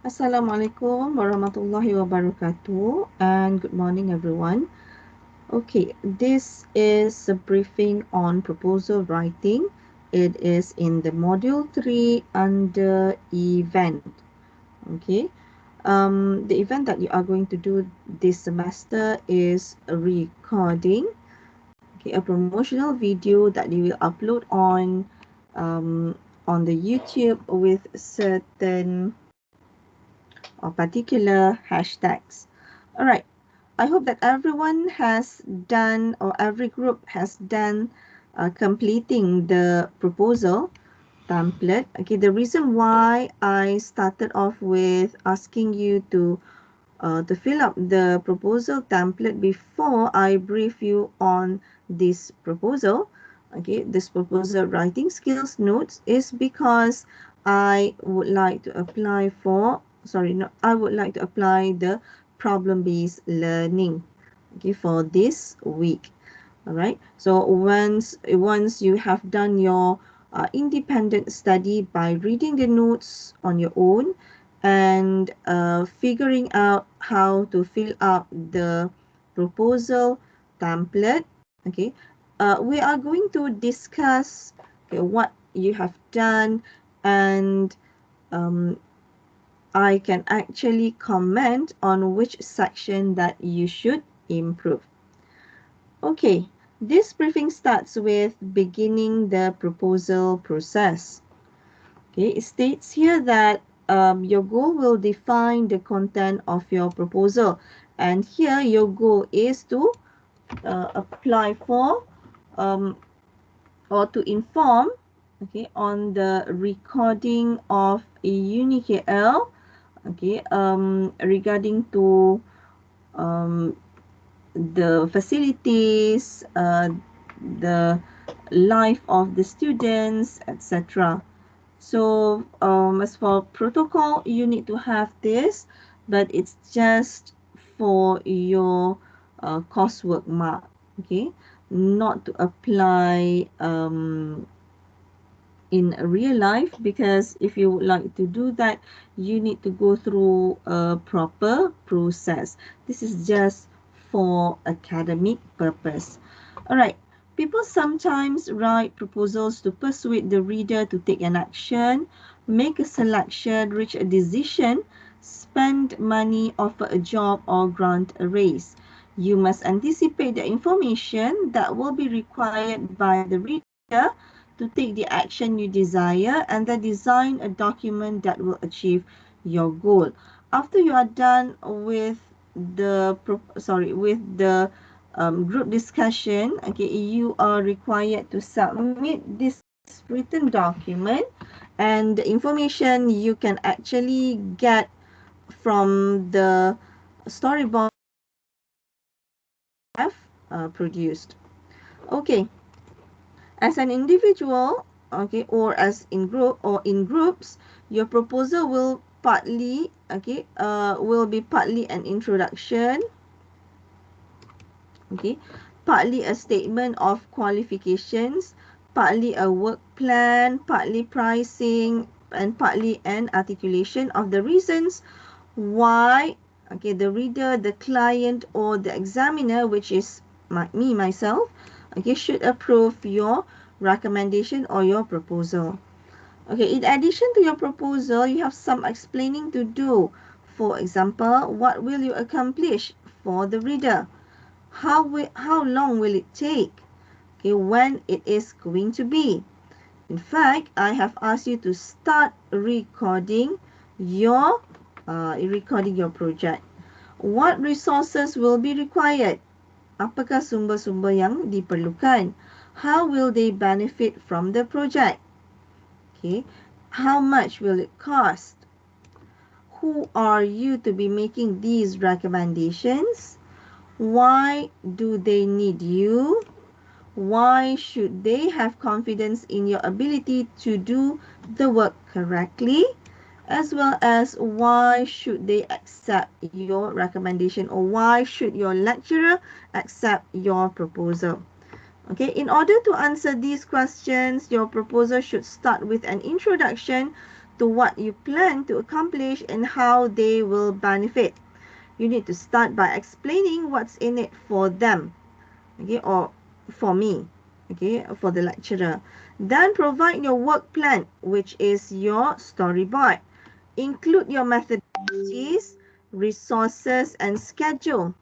Assalamualaikum warahmatullahi wabarakatuh and good morning everyone. Okay, this is a briefing on proposal writing. It is in the module 3 under event. Okay, the event that you are going to do this semester is a recording, okay, a promotional video that you will upload um, on the YouTube with certain or particular hashtags. All right. I hope that everyone has done or every group has done completing the proposal template. Okay, the reason why I started off with asking you to fill up the proposal template before I brief you on this proposal, okay, this proposal writing skills notes, is because I would like to apply for, sorry, no, I would like to apply the problem-based learning, okay, for this week. All right, so once you have done your independent study by reading the notes on your own and figuring out how to fill out the proposal template, okay, we are going to discuss, okay, what you have done, and um, I can actually comment on which section that you should improve. Okay, this briefing starts with beginning the proposal process. Okay, it states here that your goal will define the content of your proposal, and here your goal is to apply for um, or to inform, okay, on the recording of a UniKL, okay, regarding to um, the facilities, the life of the students, etc. So as for protocol, you need to have this, but it's just for your coursework mark, okay, not to apply in real life, because if you would like to do that, you need to go through a proper process. This is just for academic purpose. All right. People sometimes write proposals to persuade the reader to take an action, make a selection, reach a decision, spend money, offer a job, or grant a raise. You must anticipate the information that will be required by the reader to take the action you desire, and then design a document that will achieve your goal. After you are done with the group discussion, okay, you are required to submit this written document, and the information you can actually get from the storyboard have produced. Okay, as an individual, okay, or as in group or in groups, your proposal will partly, okay, will be partly an introduction, okay, partly a statement of qualifications, partly a work plan, partly pricing, and partly an articulation of the reasons why, okay, the reader, the client, or the examiner, which is myself, okay, should approve your recommendation or your proposal. Okay, in addition to your proposal, you have some explaining to do. For example, what will you accomplish for the reader? How long will it take? Okay, when it is going to be? In fact, I have asked you to start recording your project. What resources will be required? Apakah sumber-sumber yang diperlukan? How will they benefit from the project? Okay, how much will it cost? Who are you to be making these recommendations? Why do they need you? Why should they have confidence in your ability to do the work correctly? As well as why should they accept your recommendation, or why should your lecturer accept your proposal? Okay, in order to answer these questions, your proposal should start with an introduction to what you plan to accomplish and how they will benefit. You need to start by explaining what's in it for them, okay, or for me, okay, for the lecturer. Then provide your work plan, which is your storyboard. Include your methodologies, resources, and schedule.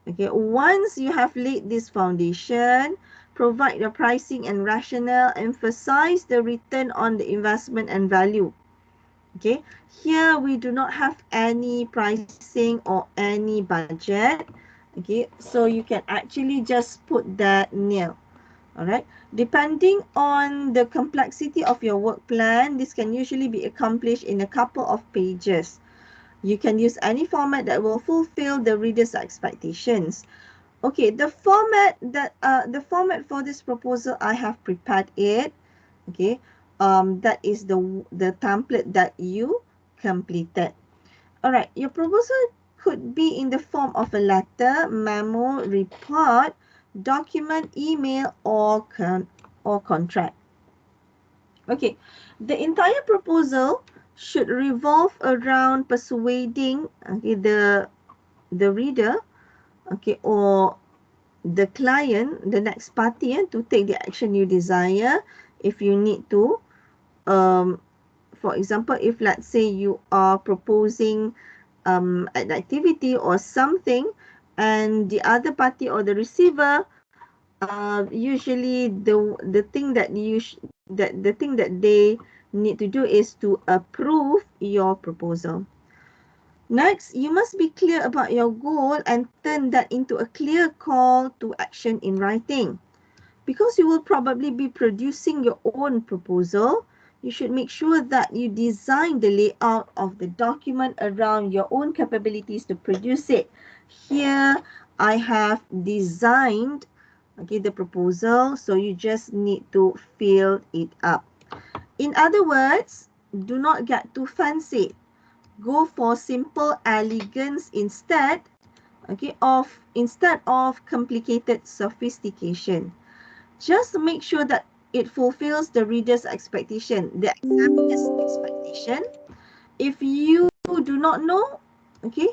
Okay, once you have laid this foundation, provide the pricing and rationale, emphasize the return on the investment and value. Okay, here we do not have any pricing or any budget. Okay, so you can actually just put that nil. All right, depending on the complexity of your work plan, this can usually be accomplished in a couple of pages. You can use any format that will fulfill the reader's expectations. Okay, the format for this proposal, I have prepared it. Okay, that is the template that you completed. All right, your proposal could be in the form of a letter, memo, report, document, email, or contract. Okay, the entire proposal should revolve around persuading, okay, the reader, okay, or the client, the next party, to take the action you desire. If you need to, for example, if let's say you are proposing an activity or something, and the other party or the receiver, usually the thing that the thing that they need to do is to approve your proposal. Next, you must be clear about your goal and turn that into a clear call to action in writing. Because you will probably be producing your own proposal, you should make sure that you design the layout of the document around your own capabilities to produce it. Here, I have designed, okay, the proposal, so you just need to fill it up. In other words, do not get too fancy. Go for simple elegance instead, okay, instead of complicated sophistication. Just make sure that it fulfills the reader's expectation, the examiner's expectation. If you do not know, okay,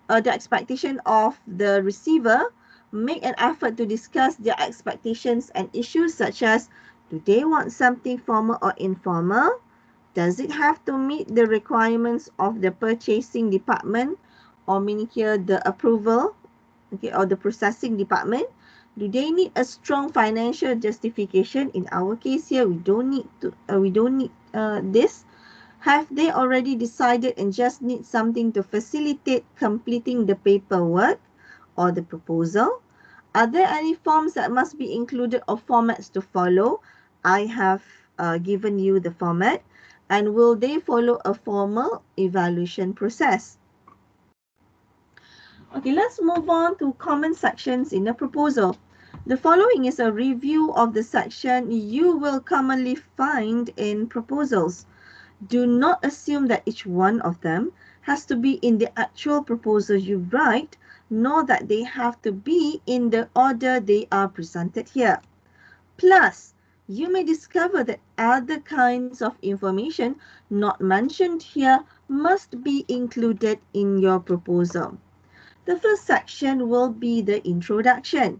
the expectation of the receiver, make an effort to discuss their expectations and issues such as, do they want something formal or informal? Does it have to meet the requirements of the purchasing department, or meaning here the approval, okay, or the processing department? Do they need a strong financial justification? In our case here, we don't need this. Have they already decided and just need something to facilitate completing the paperwork or the proposal? Are there any forms that must be included or formats to follow? I have given you the format. And will they follow a formal evaluation process? Okay, let's move on to common sections in a proposal. The following is a review of the section you will commonly find in proposals. Do not assume that each one of them has to be in the actual proposal you write, nor that they have to be in the order they are presented here. Plus, you may discover that other kinds of information not mentioned here must be included in your proposal. The first section will be the introduction.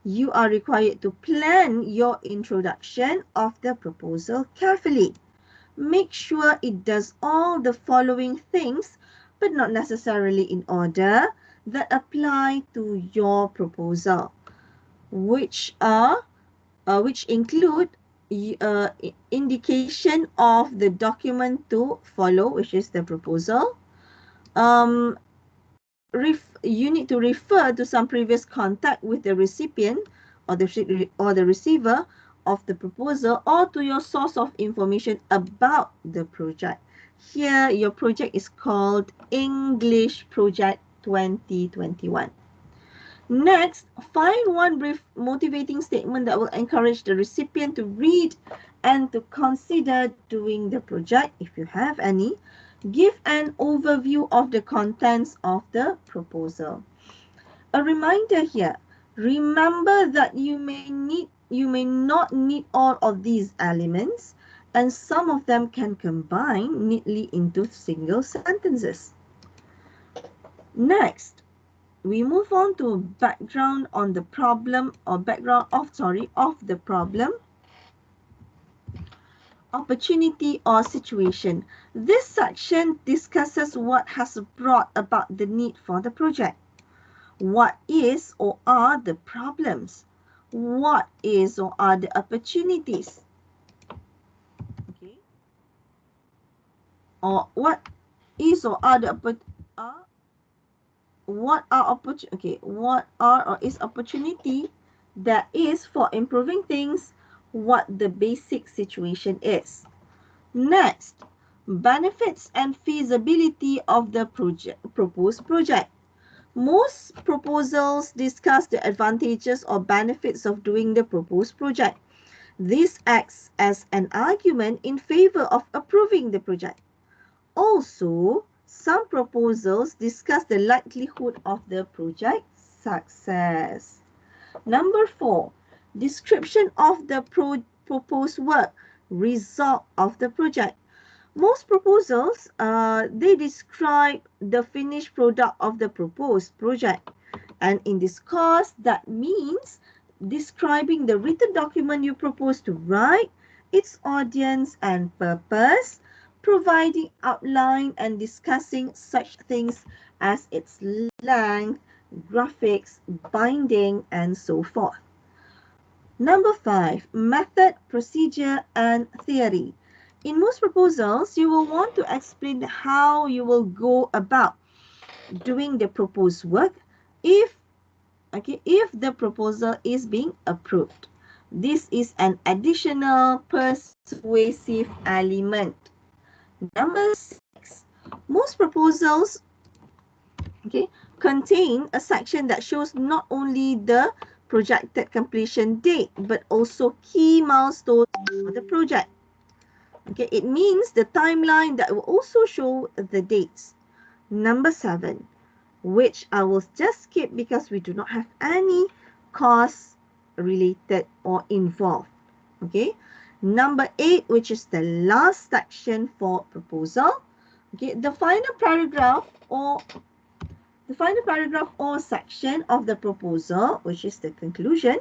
You are required to plan your introduction of the proposal carefully. Make sure it does all the following things, but not necessarily in order, that apply to your proposal, which include indication of the document to follow, which is the proposal. You need to refer to some previous contact with the recipient or the receiver of the proposal, or to your source of information about the project. Here, your project is called English Project 2021. Next, find one brief motivating statement that will encourage the recipient to read and to consider doing the project, if you have any. Give an overview of the contents of the proposal. A reminder here, remember that you may not need all of these elements, and some of them can combine neatly into single sentences. Next, we move on to background on the problem, or background of the problem, opportunity or situation. This section discusses what has brought about the need for the project. What is or are the problems? What is or are the opportunities? Okay. Or what is or are the what are or is opportunity that is for improving things, what the basic situation is. Next, benefits and feasibility of the proposed project. Most proposals discuss the advantages or benefits of doing the proposed project. This acts as an argument in favor of approving the project. Also, some proposals discuss the likelihood of the project's success. Number 4, description of the proposed work, result of the project. Most proposals, they describe the finished product of the proposed project. And in this course, that means describing the written document you propose to write, its audience and purpose, providing outline and discussing such things as its length, graphics, binding, and so forth. Number 5, method, procedure, and theory. In most proposals, you will want to explain how you will go about doing the proposed work if the proposal is being approved. This is an additional persuasive element. Number 6, most proposals contain a section that shows not only the projected completion date but also key milestones for the project. It means the timeline that will also show the dates. Number 7, which I will just skip because we do not have any costs related or involved. Number 8, which is the last section for proposal. The final paragraph or section of the proposal, which is the conclusion,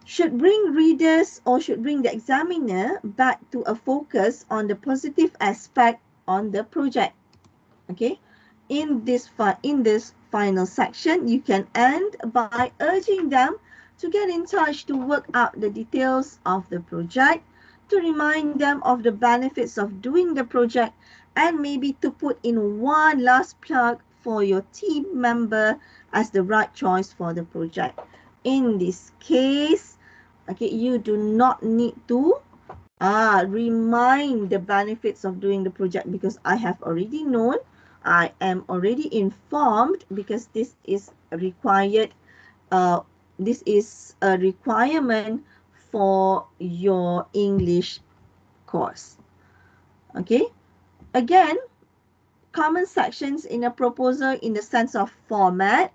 should bring readers or should bring the examiner back to a focus on the positive aspect on the project. In this final section, you can end by urging them to get in touch to work out the details of the project, to remind them of the benefits of doing the project, and maybe to put in one last plug for your team member as the right choice for the project. In this case, you do not need to remind the benefits of doing the project because I have already known, I am already informed, because this is required. This is a requirement for your English course. Again, common sections in a proposal in the sense of format.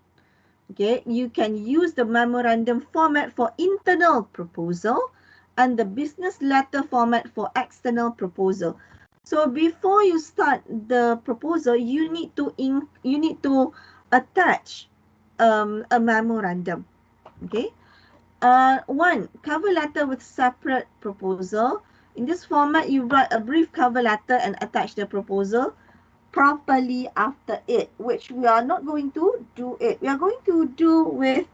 You can use the memorandum format for internal proposal and the business letter format for external proposal. So before you start the proposal, you need to attach a memorandum. One, cover letter with separate proposal. In this format, you write a brief cover letter and attach the proposal properly after it, which we are not going to do it. We are going to do with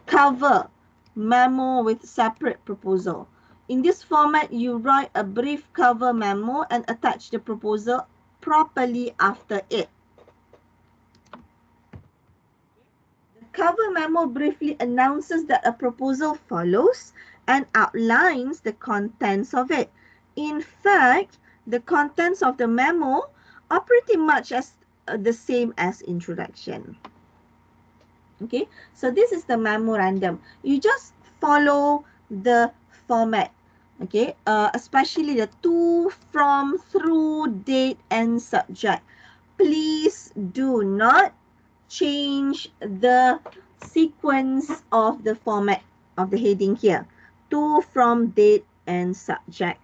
cover memo with separate proposal. In this format, you write a brief cover memo and attach the proposal properly after it. The cover memo briefly announces that a proposal follows and outlines the contents of it. In fact, the contents of the memo are pretty much as the same as introduction. So this is the memorandum. You just follow the format. Especially the to, from, through, date, and subject. Please do not change the sequence of the format of the heading here. To, from, date, and subject.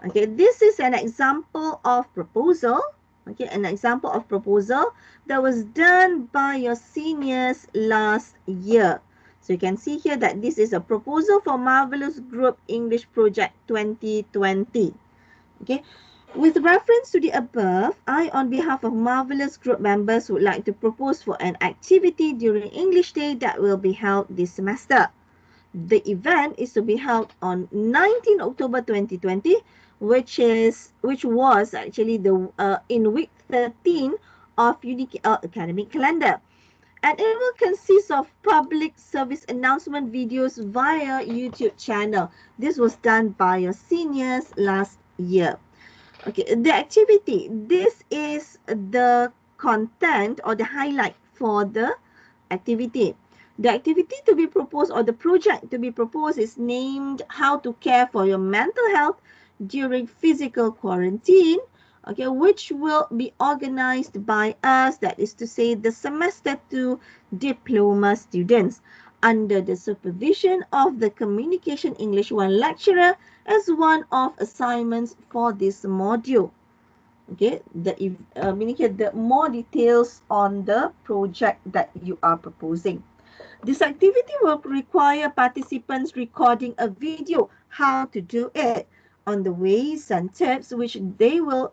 Okay, this is an example of proposal. Okay, an example of proposal that was done by your seniors last year. So you can see here that this is a proposal for Marvelous Group English Project 2020. Okay, with reference to the above, I, on behalf of Marvelous Group members, would like to propose for an activity during English Day that will be held this semester. The event is to be held on 19 October 2020, which was actually the in week 13 of Unique academic calendar, and it will consist of public service announcement videos via YouTube channel. This was done by your seniors last year. Okay, the activity. This is the content or the highlight for the activity. The activity to be proposed or the project to be proposed is named How to Care for Your Mental Health During Physical Quarantine, okay, which will be organized by us, that is to say the semester 2 diploma students, under the supervision of the Communication English 1 lecturer as one of assignments for this module. Okay, the more details on the project that you are proposing. This activity will require participants recording a video how to do it on the ways and tips which they will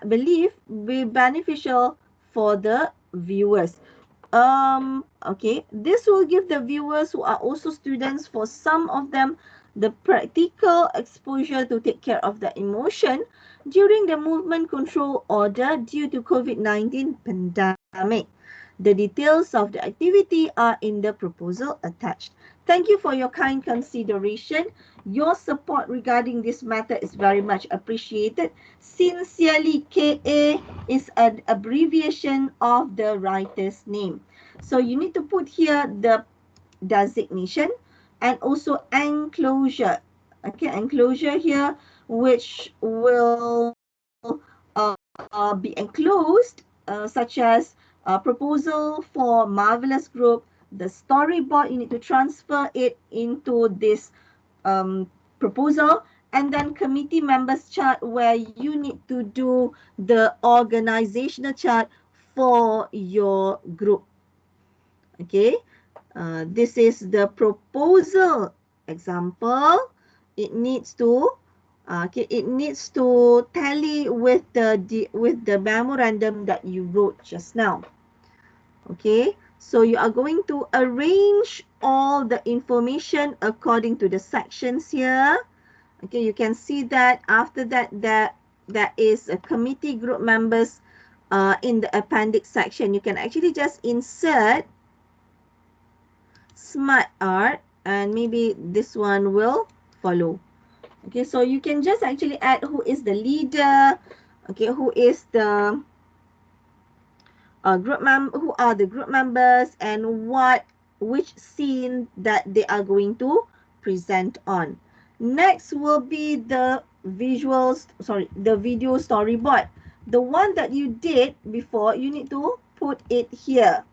believe be beneficial for the viewers. Okay, this will give the viewers who are also students, for some of them, the practical exposure to take care of the emotion during the movement control order due to COVID-19 pandemic. The details of the activity are in the proposal attached. Thank you for your kind consideration. Your support regarding this matter is very much appreciated. Sincerely, KA is an abbreviation of the writer's name. So you need to put here the designation and also enclosure. Okay, enclosure here, which will be enclosed, such as proposal for Marvelous Group, the storyboard. You need to transfer it into this proposal, and then committee members chart, where you need to do the organizational chart for your group. Okay, this is the proposal example. It needs to it needs to tally with the memorandum that you wrote just now. Okay, so you are going to arrange all the information according to the sections here. Okay, you can see that after that there is a committee group members in the appendix section. You can actually just insert smart art, and maybe this one will follow. Okay, so you can just actually add who is the leader, okay, who is the who are the group members, and which scene that they are going to present on. Next will be the the video storyboard. The one that you did before, you need to put it here.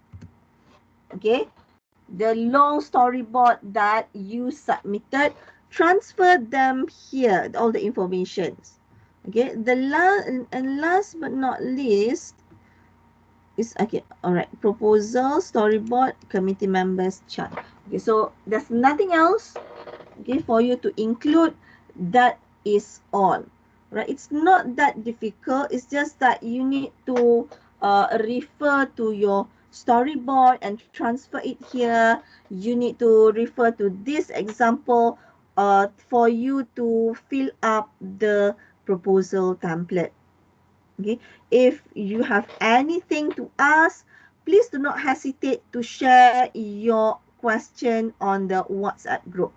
Okay, the long storyboard that you submitted, transfer them here, all the informations. Okay, last but not least is, okay, all right, proposal, storyboard, committee members chart. Okay, so there's nothing else, okay, for you to include. That is all, right? It's not that difficult. It's just that you need to refer to your storyboard and transfer it here. You need to refer to this example for you to fill up the proposal template. Okay, if you have anything to ask, please do not hesitate to share your question on the WhatsApp group.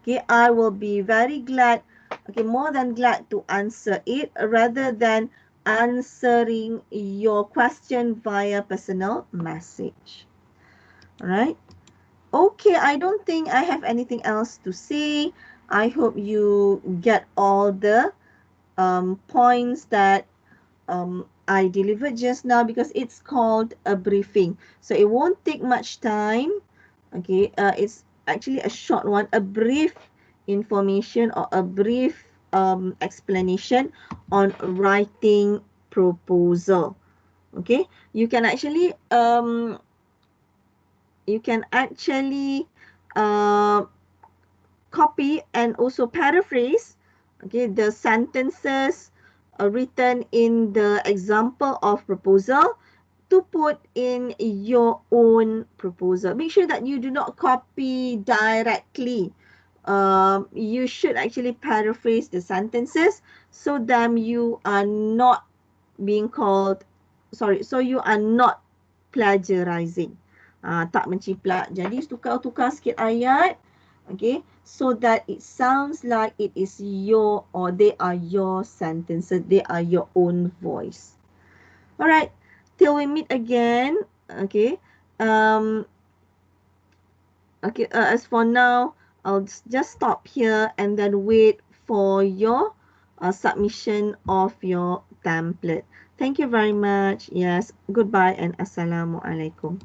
Okay, I will be very glad, okay, more than glad to answer it, rather than answering your question via personal message. All right. Okay, I don't think I have anything else to say. I hope you get all the points that I delivered just now, because it's called a briefing. So it won't take much time. Okay, it's actually a short one, a brief information, or a brief explanation on writing proposal. Okay, you can actually uh, copy and also paraphrase, okay, the sentences written in the example of proposal to put in your own proposal. Make sure that you do not copy directly. You should actually paraphrase the sentences so that you are not being called, sorry, so you are not plagiarizing. Tak menciplak. Jadi tukar-tukar sikit ayat, okay, so that it sounds like it is your, or they are your sentences, they are your own voice. All right, till we meet again. Okay. Um. Okay. As for now, I'll just stop here and then wait for your submission of your template. Thank you very much. Yes. Goodbye and assalamu alaikum.